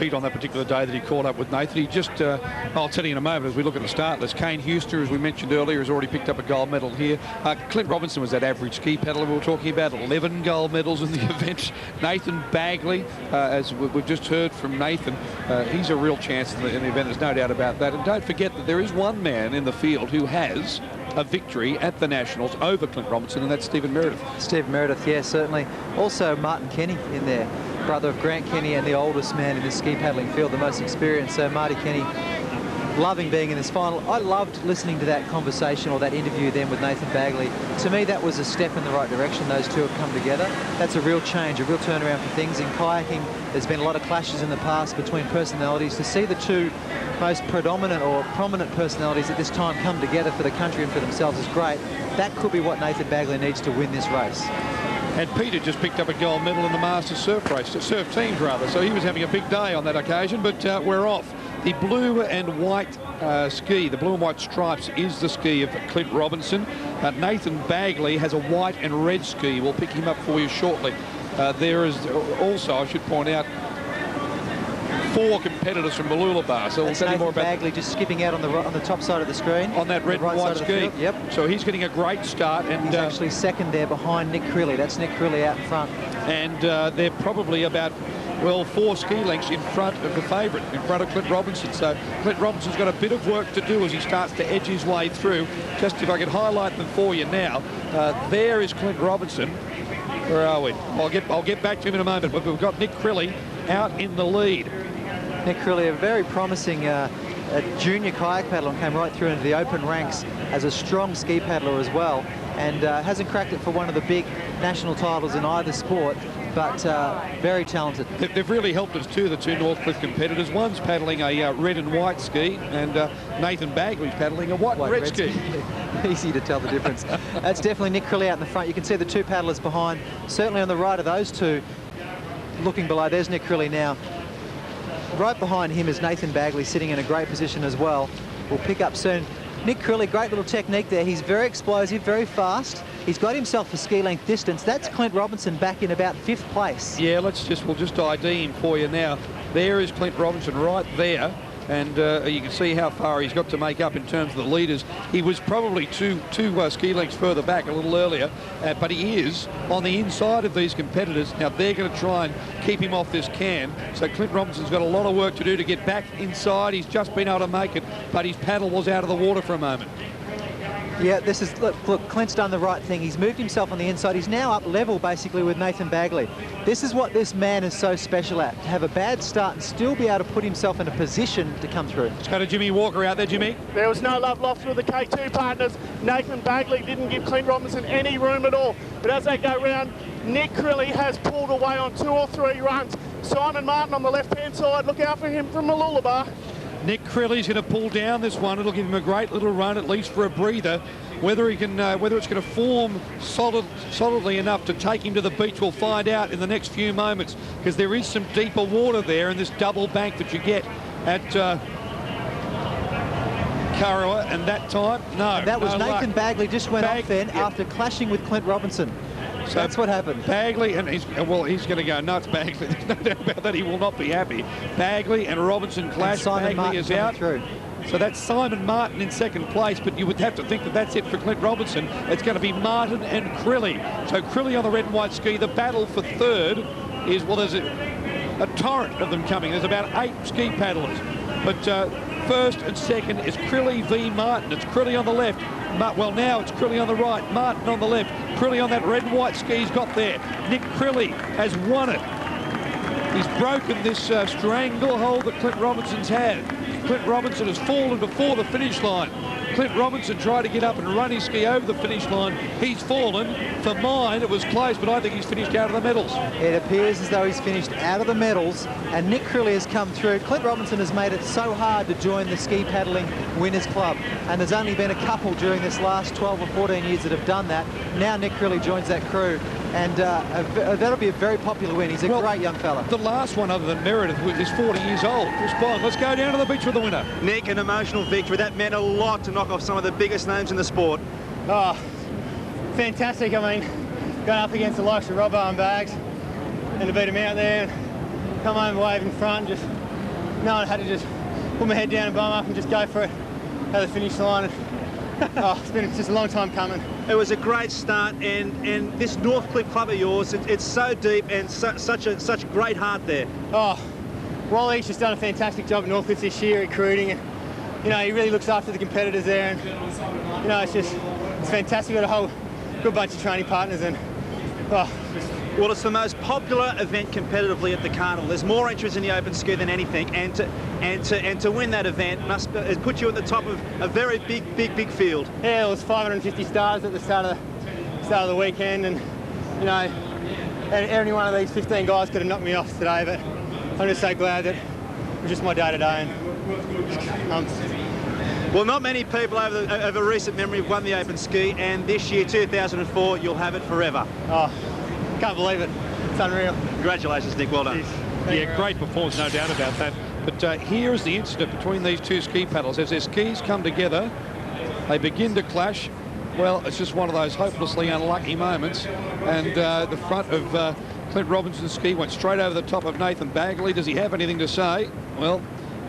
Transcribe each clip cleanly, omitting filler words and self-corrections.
on that particular day that he caught up with Nathan. He just, I'll tell you in a moment as we look at the start list. Kane Huster, as we mentioned earlier, has already picked up a gold medal here. Clint Robinson was that average ski paddler we were talking about, 11 gold medals in the event. Nathan Bagley, as we've just heard from Nathan, he's a real chance in the event, there's no doubt about that. And don't forget that there is one man in the field who has a victory at the Nationals over Clint Robinson, and that's Stephen Meredith. Stephen Meredith, yeah, certainly. Also Martin Kenny in there, brother of Grant Kenny and the oldest man in the ski paddling field, the most experienced. So Marty Kenny, loving being in this final. I loved listening to that conversation or that interview then with Nathan Bagley. To me, that was a step in the right direction. Those two have come together. That's a real change, a real turnaround for things. In kayaking, there's been a lot of clashes in the past between personalities. To see the two most predominant or prominent personalities at this time come together for the country and for themselves is great. That could be what Nathan Bagley needs to win this race. And Peter just picked up a gold medal in the Masters surf race, surf teams rather, so he was having a big day on that occasion, but we're off. The blue and white ski, the blue and white stripes, is the ski of Clint Robinson. Nathan Bagley has a white and red ski. We'll pick him up for you shortly. There is also, I should point out, 4 competitors from Mooloolaba. So we'll tell you more about Bagley just skipping out on the top side of the screen. On that red and white ski. Yep. So he's getting a great start. And he's actually second there behind Nick Crilly. That's Nick Crilly out in front. And they're probably about, well, 4 ski lengths in front of the favourite, in front of Clint Robinson. So Clint Robinson's got a bit of work to do as he starts to edge his way through. Just if I could highlight them for you now. There is Clint Robinson. Where are we? I'll get back to him in a moment, but we've got Nick Crilly out in the lead. Nick Crilly, a very promising junior kayak paddler, and came right through into the open ranks as a strong ski paddler as well, and hasn't cracked it for one of the big national titles in either sport, but very talented. They've really helped us too, the two Northcliffe competitors. One's paddling a red and white ski, and Nathan Bagley's paddling a white and red ski. Easy to tell the difference. That's definitely Nick Crilly out in the front. You can see the two paddlers behind. Certainly on the right of those two, looking below, there's Nick Crilly now. Right behind him is Nathan Bagley, sitting in a great position as well. We'll pick up soon. Nick Crilly, great little technique there. He's very explosive, very fast. He's got himself a ski length distance. That's Clint Robinson back in about 5th place. Yeah, we'll just ID him for you now. There is Clint Robinson right there. And you can see how far he's got to make up in terms of the leaders. He was probably two ski lengths further back a little earlier, but he is on the inside of these competitors. Now they're going to try and keep him off this can. So Clint Robinson's got a lot of work to do to get back inside. He's just been able to make it, but his paddle was out of the water for a moment. Yeah, this is, look, Clint's done the right thing. He's moved himself on the inside. He's now up level, basically, with Nathan Bagley. This is what this man is so special at, to have a bad start and still be able to put himself in a position to come through. Let's go to Jimmy Walker out there, Jimmy. There was no love lost with the K2 partners. Nathan Bagley didn't give Clint Robinson any room at all. But as they go round, Nick Crilly has pulled away on 2 or 3 runs. Simon Martin on the left-hand side, look out for him from Mooloolaba. Nick Crilly's going to pull down this one. It'll give him a great little run, at least for a breather. Whether he can, whether it's going to form solidly enough to take him to the beach, we'll find out in the next few moments, because there is some deeper water there in this double bank that you get at Kurrawa, and that time, no. And that was Nathan luck. Bagley just went off then after clashing with Clint Robinson. So that's what happened. Bagley, and he's going to go nuts, Bagley. There's no doubt about that. He will not be happy. Bagley and Robinson clash. Simon Bagley is out. Through. So that's Simon Martin in second place, but you would have to think that that's it for Clint Robinson. It's going to be Martin and Crilly. So Crilly on the red and white ski. The battle for third is, well, there's a torrent of them coming. There's about 8 ski paddlers. But first and second is Crilly v Martin. It's Crilly on the left. Well, now it's Crilly on the right. Martin on the left. Crilly on that red and white ski he's got there. Nick Crilly has won it. He's broken this stranglehold that Clint Robinson's had. Clint Robinson has fallen before the finish line. Clint Robinson tried to get up and run his ski over the finish line. He's fallen. For mine, it was close, but I think he's finished out of the medals. It appears as though he's finished out of the medals, and Nick Crilly has come through. Clint Robinson has made it so hard to join the ski paddling winners club, and there's only been a couple during this last 12 or 14 years that have done that. Now Nick Crilly joins that crew, and that'll be a very popular win. He's a great young fella. The last one, other than Meredith, is 40 years old. Respond. Let's go down to the beach with the winner. Nick, an emotional victory. That meant a lot to knock off some of the biggest names in the sport. Oh, fantastic. I mean, going up against the likes of Robbo and Bags, and to beat him out there and come home wave in front, just No, I had to just put my head down and bum up and just go for it at the finish line. Oh, it's been just a long time coming. It was a great start, and this Northcliffe club of yours, it's so deep and such great heart there. Oh, Wally's just done a fantastic job at Northcliffe this year recruiting, and you know, he really looks after the competitors there, and you know, it's fantastic. We've got a whole good bunch of training partners, and well, it's the most popular event competitively at the carnival. There's more interest in the open ski than anything, and to win that event must put you at the top of a very big field. Yeah, it was 550 stars at the start of the weekend, and you know, any one of these 15 guys could have knocked me off today, but I'm just so glad that it was just my day today. And well, not many people over recent memory have won the open ski, and this year, 2004, you'll have it forever. Oh, can't believe it. It's unreal. Congratulations, Nick. Well done. Yeah, great performance, no doubt about that. But here is the incident between these two ski paddles. As their skis come together, they begin to clash. Well, it's just one of those hopelessly unlucky moments. And the front of Clint Robinson's ski went straight over the top of Nathan Bagley. Does he have anything to say? Well,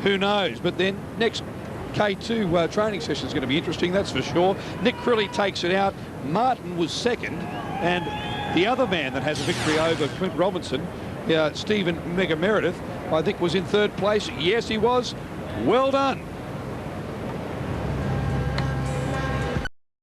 who knows? But then next K2 training session is going to be interesting, that's for sure. Nick Crilly takes it out. Martin was second, and the other man that has a victory over Clint Robinson, Stephen Mega Meredith, I think was in third place. Yes, he was. Well done.